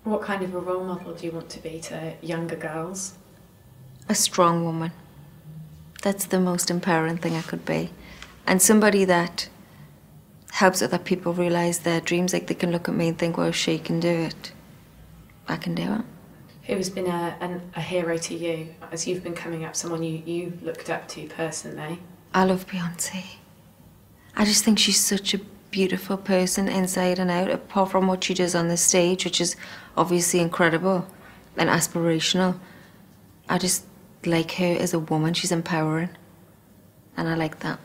What kind of a role model do you want to be to younger girls? A strong woman. That's the most empowering thing I could be. And somebody that helps other people realise their dreams. Like, they can look at me and think, well, if she can do it, I can do it. Who has been a hero to you as you've been coming up, someone you looked up to personally? I love Beyonce. I just think she's such a beautiful person inside and out, apart from what she does on the stage, which is obviously incredible and aspirational. I just like her as a woman. She's empowering, and I like that.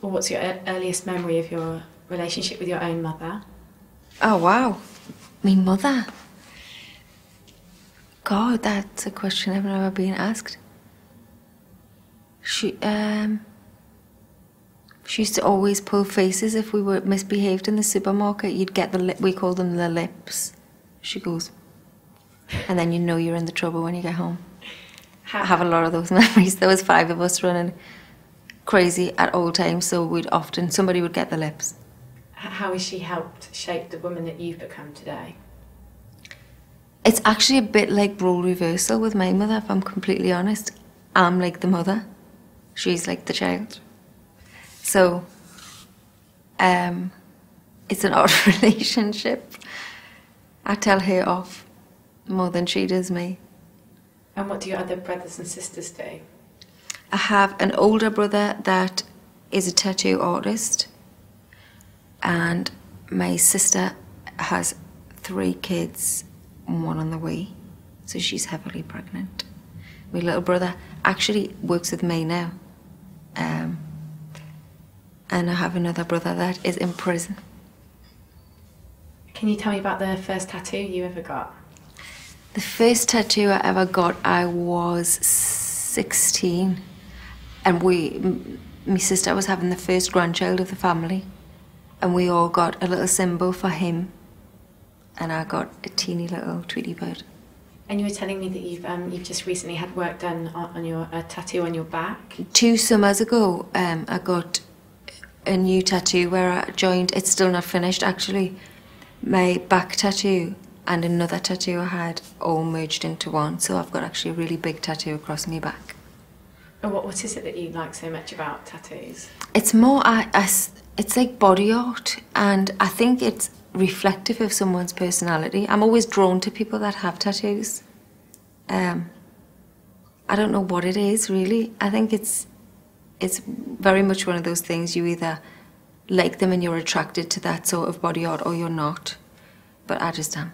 Well, what's your earliest memory of your relationship with your own mother? Oh, wow. Me mother. God, that's a question I've never been asked. She used to always pull faces if we were misbehaved in the supermarket. You'd get we call them the lips. She goes, and then you know you're in the trouble when you get home. I have a lot of those memories. There was 5 of us running crazy at all times, so somebody would get the lips. How has she helped shape the woman that you've become today? It's actually a bit like role reversal with my mother, if I'm completely honest. I'm like the mother. She's like the child. So, it's an odd relationship. I tell her off more than she does me. And what do your other brothers and sisters do? I have an older brother that is a tattoo artist, and my sister has 3 kids, 1 on the way, so she's heavily pregnant. My little brother actually works with me now, and I have another brother that is in prison. Can you tell me about the first tattoo you ever got? The first tattoo I ever got, I was 16, and my sister was having the first grandchild of the family, and we all got a little symbol for him, and I got a teeny little Tweety bird. And you were telling me that you've just recently had work done on your tattoo on your back. 2 summers ago, I got a new tattoo where I joined. It's still not finished, actually. My back tattoo and another tattoo I had all merged into one, so I've got actually a really big tattoo across my back. And what is it that you like so much about tattoos? It's more, it's like body art, and I think it's reflective of someone's personality. I'm always drawn to people that have tattoos. I don't know what it is, really. I think it's very much one of those things, you either like them and you're attracted to that sort of body art, or you're not. But I just am.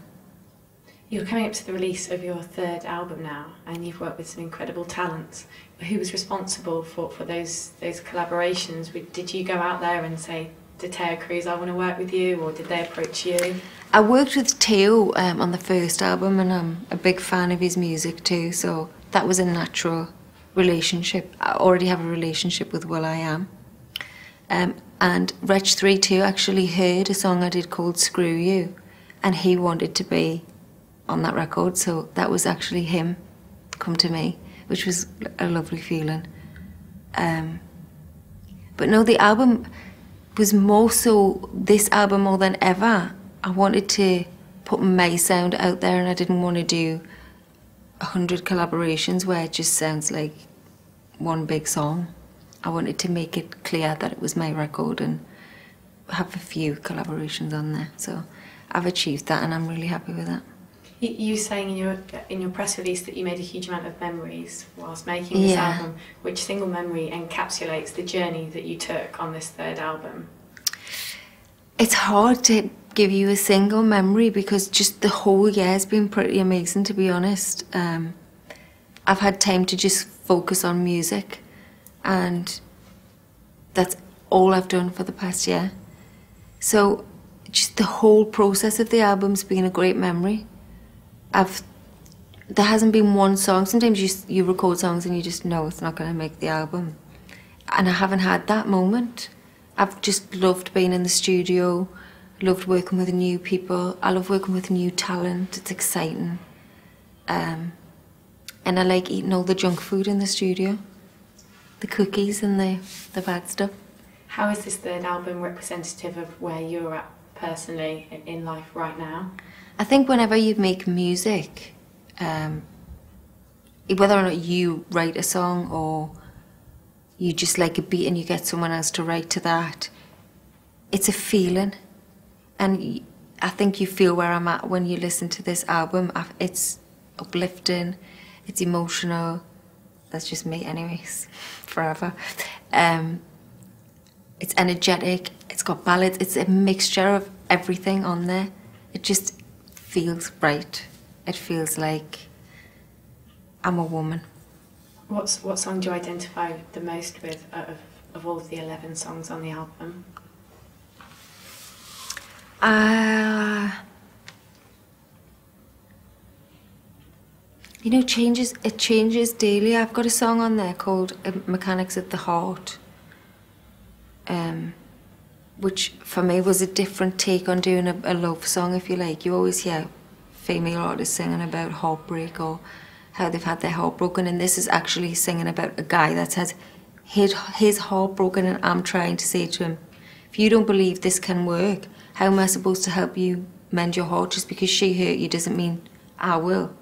You're coming up to the release of your 3rd album now, and you've worked with some incredible talents. Who was responsible for those collaborations? Did you go out there and say to Teo Cruz, I want to work with you, or did they approach you? I worked with Teo on the first album, and I'm a big fan of his music too, so that was a natural relationship. I already have a relationship with will.i.am. And Wretch 32 actually heard a song I did called Screw You, and he wanted to be on that record, so that was actually him come to me, which was a lovely feeling. But no, the album was more so, this album more than ever, I wanted to put my sound out there, and I didn't want to do 100 collaborations where it just sounds like one big song. I wanted to make it clear that it was my record and have a few collaborations on there. So I've achieved that, and I'm really happy with that. You saying in your press release that you made a huge amount of memories whilst making this album. Which single memory encapsulates the journey that you took on this 3rd album? It's hard to give you a single memory because just the whole year has been pretty amazing, to be honest. I've had time to just focus on music, and that's all I've done for the past year. So just the whole process of the album's been a great memory. There hasn't been one song. Sometimes you record songs and you just know it's not going to make the album. And I haven't had that moment. I've just loved being in the studio, loved working with new people. I love working with new talent. It's exciting. And I like eating all the junk food in the studio. The cookies and the bad stuff. How is this 3rd album representative of where you're at personally in life right now? I think whenever you make music, whether or not you write a song or you just like a beat and you get someone else to write to that, it's a feeling. And I think you feel where I'm at when you listen to this album. It's uplifting, it's emotional. That's just me anyways, forever. It's energetic, it's got ballads, it's a mixture of everything on there. It just feels right. It feels like I'm a woman. What song do you identify the most with of all of the 11 songs on the album? You know, it changes daily. I've got a song on there called Mechanics of the Heart, which for me was a different take on doing a love song, if you like. You always hear female artists singing about heartbreak or how they've had their heart broken, and this is actually singing about a guy that has his heart broken, and I'm trying to say to him, if you don't believe this can work, how am I supposed to help you mend your heart? Just because she hurt you doesn't mean I will.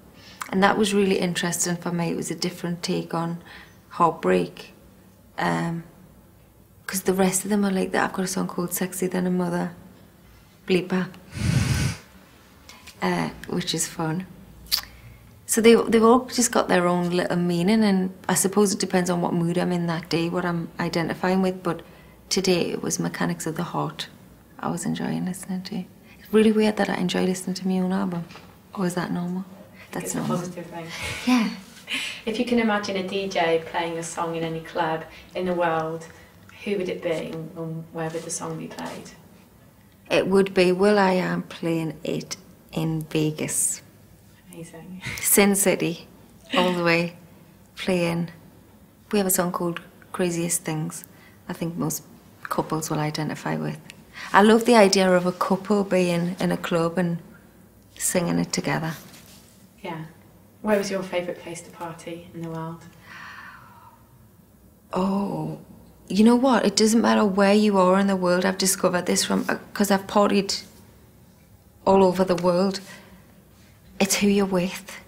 And that was really interesting for me. It was a different take on heartbreak. Because the rest of them are like that. I've got a song called Sexy Than a Mother, Bleeper, which is fun. So they've all just got their own little meaning, and I suppose it depends on what mood I'm in that day, what I'm identifying with, but today it was Mechanics of the Heart I was enjoying listening to. It's really weird that I enjoy listening to my own album. Or is that normal? That's normal. It's a positive thing. Yeah. If you can imagine a DJ playing a song in any club in the world, who would it be and where would the song be played? It would be will.i.am playing it in Vegas. Amazing. Sin City, all the way, playing. We have a song called Craziest Things. I think most couples will identify with. I love the idea of a couple being in a club and singing it together. Yeah. Where was your favourite place to party in the world? Oh, you know what? It doesn't matter where you are in the world. I've discovered this from, because I've partied all over the world. It's who you're with.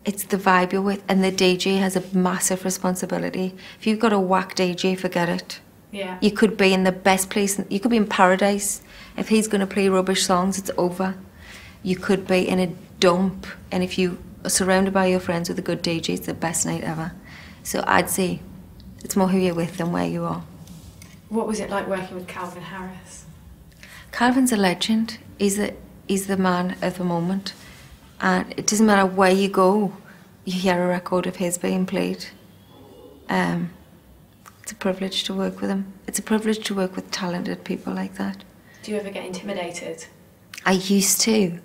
It's the vibe you're with. And the DJ has a massive responsibility. If you've got a whack DJ, forget it. Yeah. You could be in the best place. You could be in paradise. If he's going to play rubbish songs, it's over. You could be in a dump. And if you are surrounded by your friends with a good DJ, it's the best night ever. So I'd say it's more who you're with than where you are. What was it like working with Calvin Harris? Calvin's a legend. He's the man of the moment. And it doesn't matter where you go, you hear a record of his being played. It's a privilege to work with him. It's a privilege to work with talented people like that. Do you ever get intimidated? I used to.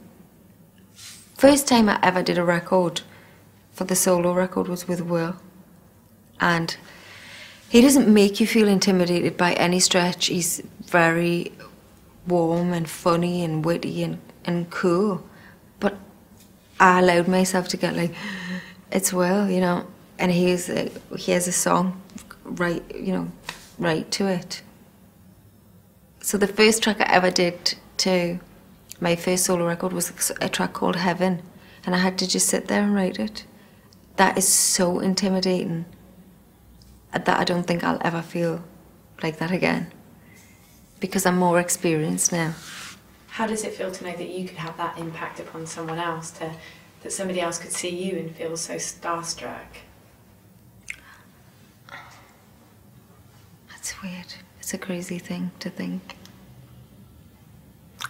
First time I ever did a record for the solo record was with Will. And he doesn't make you feel intimidated by any stretch. He's very warm and funny and witty and cool. But I allowed myself to get like, it's Will, you know, and he has a song right to it. So the first track I ever did to my first solo record was a track called Heaven, and I had to just sit there and write it. That is so intimidating that I don't think I'll ever feel like that again, because I'm more experienced now. How does it feel to know that you could have that impact upon someone else, that somebody else could see you and feel so starstruck? That's weird. It's a crazy thing to think.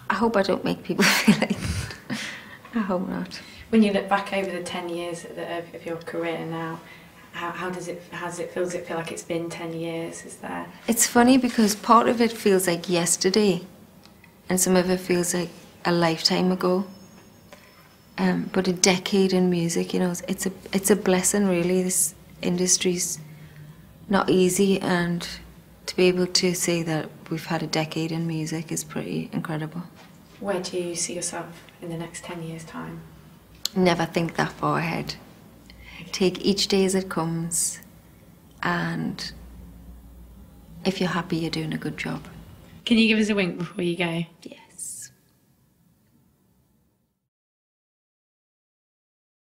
I hope I don't make people feel like that. I hope not. When you look back over the 10 years of your career now, how does it feel? Does it feel like it's been 10 years? Is there? It's funny because part of it feels like yesterday, and some of it feels like a lifetime ago. But a decade in music, you know, it's a blessing really. This industry's not easy, and to be able to say that we've had a decade in music is pretty incredible. Where do you see yourself in the next 10 years' time? Never think that far ahead. Take each day as it comes, and if you're happy, you're doing a good job. Can you give us a wink before you go? Yeah.